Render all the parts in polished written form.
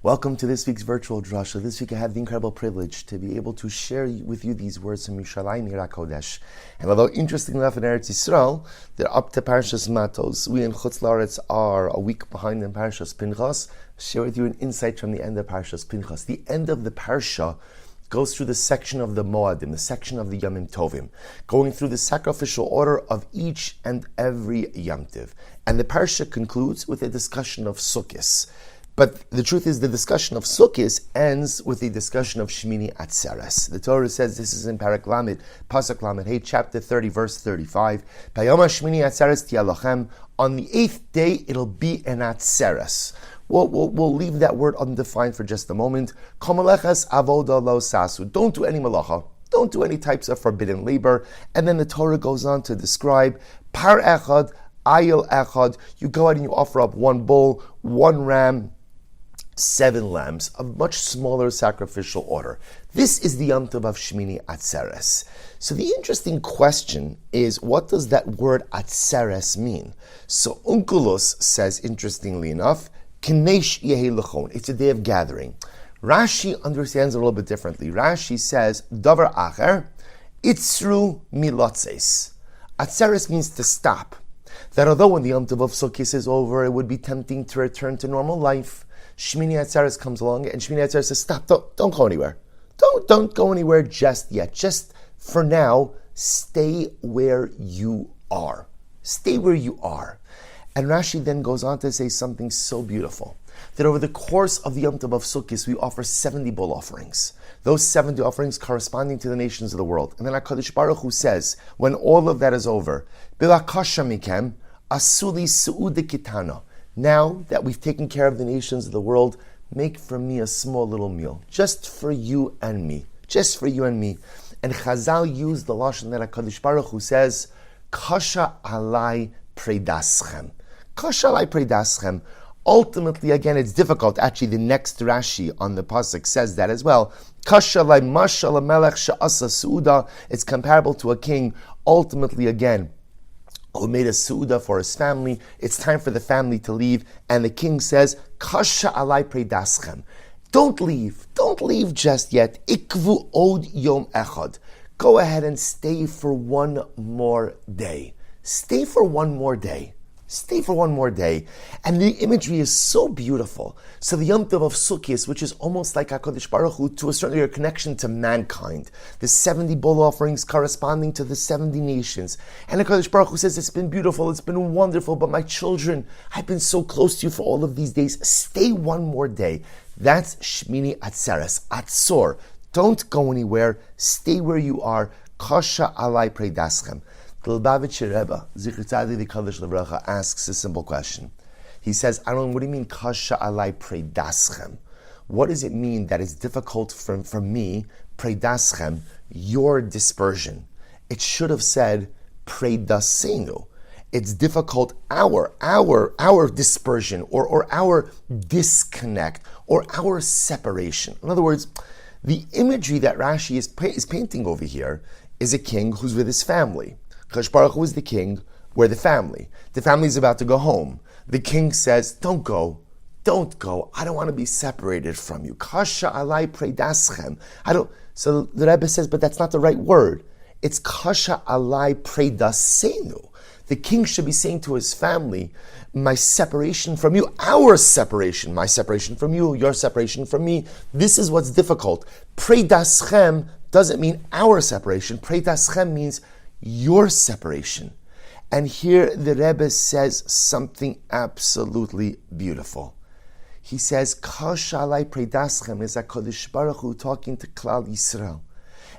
Welcome to this week's virtual Drasha. This week I have the incredible privilege to be able to share with you these words from Yerushalayim Ira Kodesh. And although interesting enough in Eretz Yisrael, they're up to Parshas Matos. We in Chutz La'aretz are a week behind in Parshas Pinchas. Share with you an insight from the end of Parshas Pinchas. The end of the Parsha goes through the section of the Moadim, the section of the Yamim Tovim, going through the sacrificial order of each and every Yom Tiv. And the Parsha concludes with a discussion of Sukkos. But the truth is, the discussion of Sukkos ends with the discussion of Shmini Atzeres. The Torah says, this is in Parak Lamed, Pasuk Lamed Hey, chapter 30, verse 35. Bayoma Shmini Atzeres tialochem. On the 8th day, it'll be an Atzeres. We'll leave that word undefined for just a moment. Komaleches avoda lo sasu. Don't do any malacha. Don't do any types of forbidden labor. And then the Torah goes on to describe par echad, ayil echad. You go out and you offer up one bull, one ram, 7 lambs, a much smaller sacrificial order. This is the Yom Tov of Shmini Atzeres. So the interesting question is, what does that word Atzeres mean? So Unkelos says, interestingly enough, K'neish Yehi L'chon. It's a day of gathering. Rashi understands it a little bit differently. Rashi says, Davar Acher, Itzru Milotzes. Atzeres means to stop. That although when the Yom Tov of Sukkot is over, it would be tempting to return to normal life, Shmini Atzeres comes along, and Shmini Atzeres says, stop, don't go anywhere. Don't go anywhere just yet. Just for now, stay where you are. Stay where you are. And Rashi then goes on to say something so beautiful, that over the course of the Yom Tov of Sukkot, we offer 70 bull offerings. Those 70 offerings corresponding to the nations of the world. And then HaKadosh Baruch Hu says, when all of that is over, Bilakasha mikem, asuli su'ude kitano. Now that we've taken care of the nations of the world, make for me a small little meal, just for you and me. Just for you and me. And Chazal used the lashon that HaKadosh Baruch Hu says, Kasha alai predaschem. Kasha alai predaschem. Ultimately, again, it's difficult. Actually, the next Rashi on the pasuk says that as well. Kasha alai mashal melech she'asa su'uda. It's comparable to a king. Ultimately, again, who made a su'uda for his family. It's time for the family to leave. And the king says, Kasha alai predaschem. Don't leave just yet. Ikvu od yom echad. Go ahead and stay for one more day. Stay for one more day. Stay for one more day. And the imagery is so beautiful. So the Yom Tov of Sukkot, which is almost like HaKadosh Baruch Hu, to a certain degree, a connection to mankind. The 70 bull offerings corresponding to the 70 nations. And HaKadosh Baruch Hu says, it's been beautiful, it's been wonderful, but my children, I've been so close to you for all of these days. Stay one more day. That's Shmini Atzeres, Atzor. Don't go anywhere. Stay where you are. Kasha alai predaschem. The Lubavitcher Rebbe, Zikr Tzaddik the Kadosh Levracha, asks a simple question. He says, Aaron, what do you mean, Kasha alai predaschem? What does it mean that it's difficult for me, predaschem, your dispersion? It should have said, predasenu. It's difficult, our dispersion, or our disconnect, or our separation. In other words, the imagery that Rashi is painting over here is a king who's with his family. Kadosh Baruch Hu is the king, we're the family. The family is about to go home. The king says, don't go. I don't want to be separated from you. Kasha alai predaschem. So the Rebbe says, but that's not the right word. It's kasha alai predasenu. The king should be saying to his family, my separation from you, our separation, my separation from you, your separation from me, this is what's difficult. Predaschem doesn't mean our separation. Predaschem means your separation. And here the Rebbe says something absolutely beautiful. He says, Kasha alai predaschem is HaKadosh Baruch Hu talking to Klal Yisrael.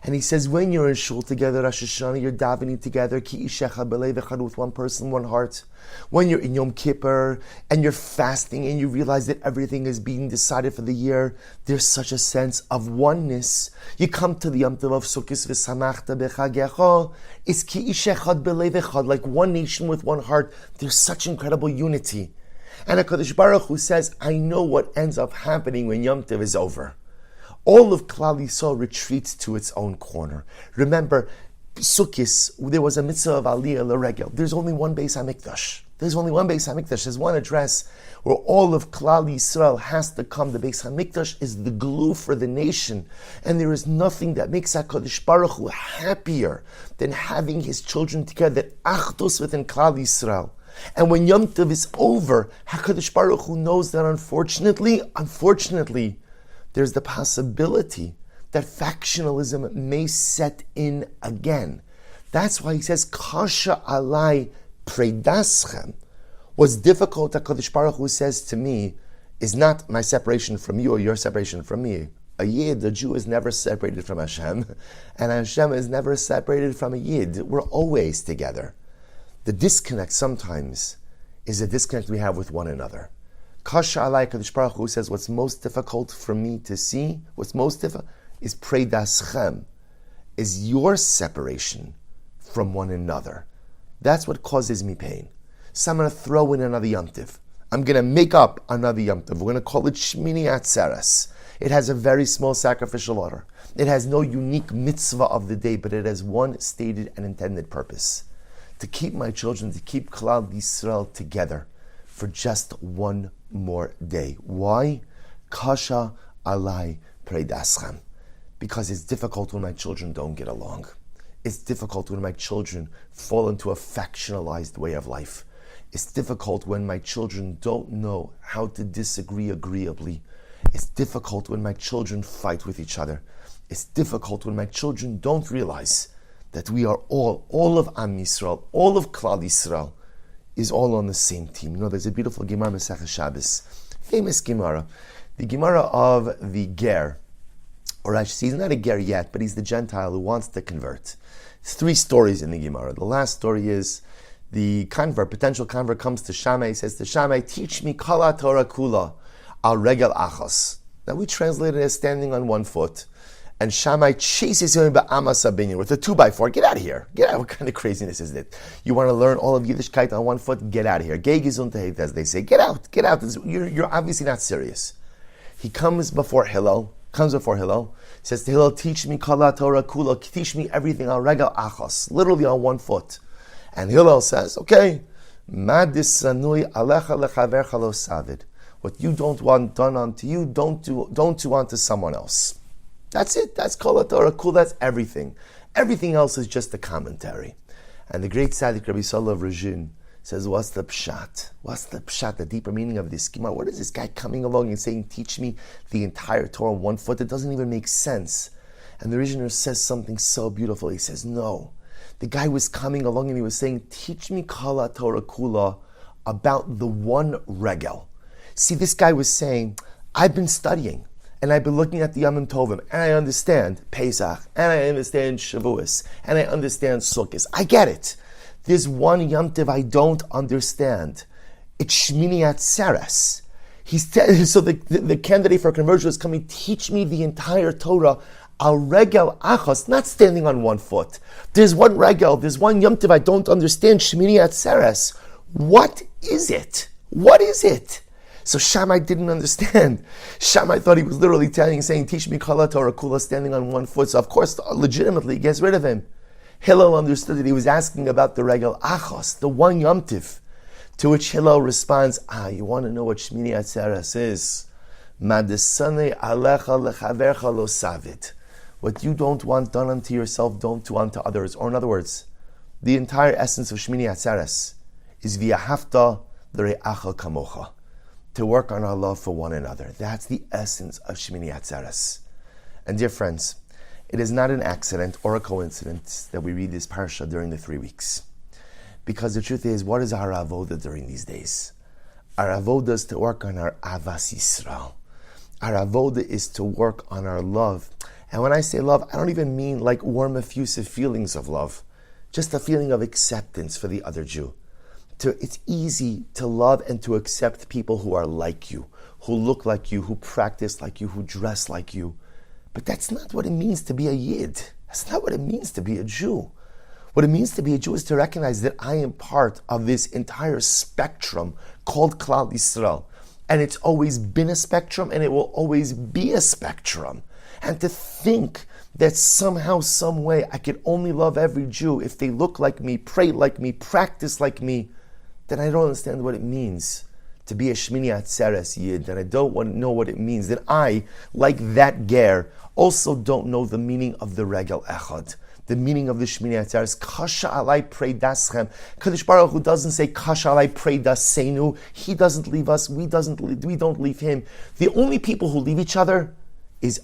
And he says, when you're in shul together, Rosh Hashanah, you're davening together, ki ishecha b'leiv echad, with one person, one heart. When you're in Yom Kippur and you're fasting and you realize that everything is being decided for the year, there's such a sense of oneness. You come to the Yom Tov of Sukkot, v'samachta b'chagecho, it's ki ishechad b'leiv echad, like one nation with one heart. There's such incredible unity. And HaKadosh Baruch Hu says, I know what ends up happening when Yom Tov is over. All of Klal Yisrael retreats to its own corner. Remember, Sukkot, there was a mitzvah of Aliyah L'Regel. There's only one Beis HaMikdash. There's only one Beis HaMikdash. There's one address where all of Klal Yisrael has to come. The Beis HaMikdash is the glue for the nation. And there is nothing that makes HaKadosh Baruch Hu happier than having his children together, achdus within Klal Yisrael. And when Yom Tov is over, HaKadosh Baruch Hu knows that unfortunately, there's the possibility that factionalism may set in again. That's why he says, Kasha alai predaschem. What's difficult, HaKadosh Baruch Hu says to me, is not my separation from you or your separation from me. A Yid, the Jew, is never separated from Hashem, and Hashem is never separated from a Yid. We're always together. The disconnect sometimes is a disconnect we have with one another. Kasha alai, HaKadosh Baruch Hu says, what's most difficult for me to see, what's most difficult is predaschem, is your separation from one another. That's what causes me pain. So I'm going to throw in another Yom Tov. I'm going to make up another Yom Tov. We're going to call it Shmini Atzeres. It has a very small sacrificial order. It has no unique mitzvah of the day, but it has one stated and intended purpose: to keep my children, to keep Klal Yisrael together for just one more day. Why? Kasha alai predaschem. Because it's difficult when my children don't get along. It's difficult when my children fall into a factionalized way of life. It's difficult when my children don't know how to disagree agreeably. It's difficult when my children fight with each other. It's difficult when my children don't realize that we are all of Am Yisrael, all of Klal Yisrael is all on the same team. You know, there's a beautiful Gemara, Masechah Shabbos, famous Gemara, the Gemara of the Ger, or actually, he's not a ger yet, but he's the Gentile who wants to convert. There's 3 stories in the Gemara. The last story is the convert, potential convert, comes to Shammai. He says to Shammai, teach me kala Torah kula al regel achos. Now we translate it as standing on one foot. And Shammai chases him ba'amas abinyan with a 2x4. Get out of here. Get out. What kind of craziness is it? You want to learn all of Yiddishkeit on one foot? Get out of here. Gei gesundheit, as they say. Get out. Get out. You're obviously not serious. He comes before Hillel. Says to Hillel, teach me kala Torah kula, teach me everything on regel achos, literally on one foot. And Hillel says, okay, madis sanui alecha lechavercha lo savid. What you don't want done unto you, don't do unto someone else. That's it. That's kala Torah kula. That's everything. Everything else is just a commentary. And the great tzaddik Rabbi Salah of Rajin says, what's the pshat? What's the pshat, the deeper meaning of this schema? What is this guy coming along and saying, teach me the entire Torah on one foot? It doesn't even make sense. And the Rishner says something so beautiful. He says, no. The guy was coming along and he was saying, teach me kala Torah kula about the one regel. See, this guy was saying, I've been studying and I've been looking at the Yamim Tovim and I understand Pesach and I understand Shavuos and I understand Sukkot. I get it. There's one Yom Tov I don't understand. It's Shmini Atzeres. So the candidate for conversion is coming, teach me the entire Torah, al regel achos, not standing on one foot. There's one regel, there's one Yom Tov I don't understand, Shmini Atzeres. What is it? What is it? So Shammai didn't understand. Shammai thought he was literally saying, teach me kala Torah kula, standing on one foot. So of course, legitimately, he gets rid of him. Hillel understood that he was asking about the regel achos, the one Yom Tov, to which Hillel responds, you want to know what Shmini Atzeres is? Madesane alecha lechavercha lo savid. What you don't want done unto yourself, don't do unto others. Or in other words, the entire essence of Shmini Atzeres is v'ahavta l're'acha kamocha, to work on our love for one another. That's the essence of Shmini Atzeres. And dear friends, it is not an accident or a coincidence that we read this parsha during the 3 weeks. Because the truth is, what is our avoda during these days? Our avoda is to work on our avas Yisrael. Our avoda is to work on our love. And when I say love, I don't even mean like warm, effusive feelings of love. Just a feeling of acceptance for the other Jew. It's easy to love and to accept people who are like you, who look like you, who practice like you, who dress like you. But that's not what it means to be a Yid. That's not what it means to be a Jew. What it means to be a Jew is to recognize that I am part of this entire spectrum called Klal Yisrael. And it's always been a spectrum and it will always be a spectrum. And to think that somehow, some way, I can only love every Jew if they look like me, pray like me, practice like me, then I don't understand what it means to be a Shmini Atzeres Yid, and I don't know what it means, then I, like that ger, also don't know the meaning of the Regel Echad, the meaning of the Shmini Atzeres. Kasha alai prei daschem. Kadosh Baruch Hu doesn't say Kasha alai prei dasenu. He doesn't leave us. We don't leave him. The only people who leave each other is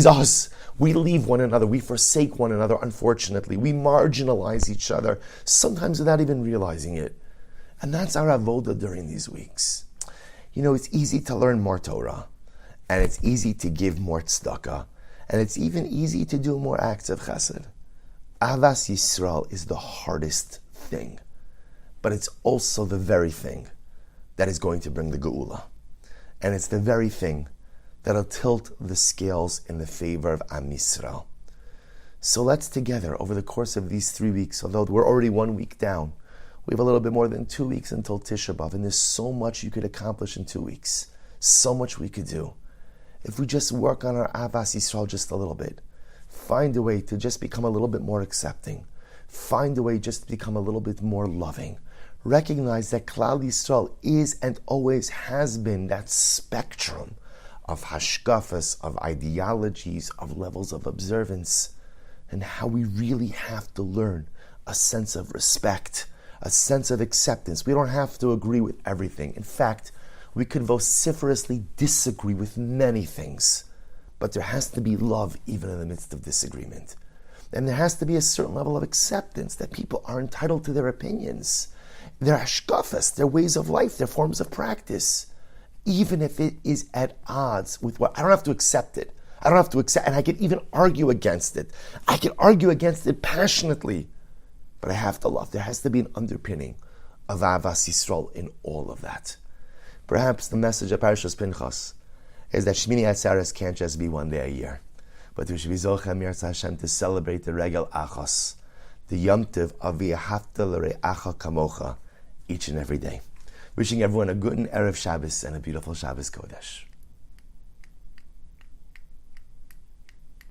us. We leave one another. We forsake one another. Unfortunately, we marginalize each other, sometimes without even realizing it. And that's our avoda during these weeks. It's easy to learn more Torah, and it's easy to give more tzedakah, and it's even easy to do more acts of chesed. Avas Yisrael is the hardest thing, but it's also the very thing that is going to bring the geula. And it's the very thing that'll tilt the scales in the favor of Am Yisrael. So let's together, over the course of these 3 weeks, although we're already 1 week down, we have a little bit more than 2 weeks until Tisha B'Av, and there's so much you could accomplish in 2 weeks. So much we could do. If we just work on our Avas Yisrael just a little bit, find a way to just become a little bit more accepting, find a way just to become a little bit more loving, recognize that Klal Yisrael is and always has been that spectrum of hashkafas, of ideologies, of levels of observance, and how we really have to learn a sense of respect, a sense of acceptance. We don't have to agree with everything. In fact, we could vociferously disagree with many things, but there has to be love even in the midst of disagreement. And there has to be a certain level of acceptance that people are entitled to their opinions, their hashkafas, their ways of life, their forms of practice, even if it is at odds with what, I don't have to accept it. I don't have to accept, and I can even argue against it. I can argue against it passionately, but I have to love. There has to be an underpinning of Avas Yisrael in all of that. Perhaps the message of Parashas Pinchas is that Shmini Atzeres can't just be 1 day a year, but we should be Zochem Yirtzeh Hashem to celebrate the Regel Achos, the Yom Tov of V'ahavta l're'acha kamocha, each and every day. Wishing everyone a good and Erev Shabbos and a beautiful Shabbos Kodesh.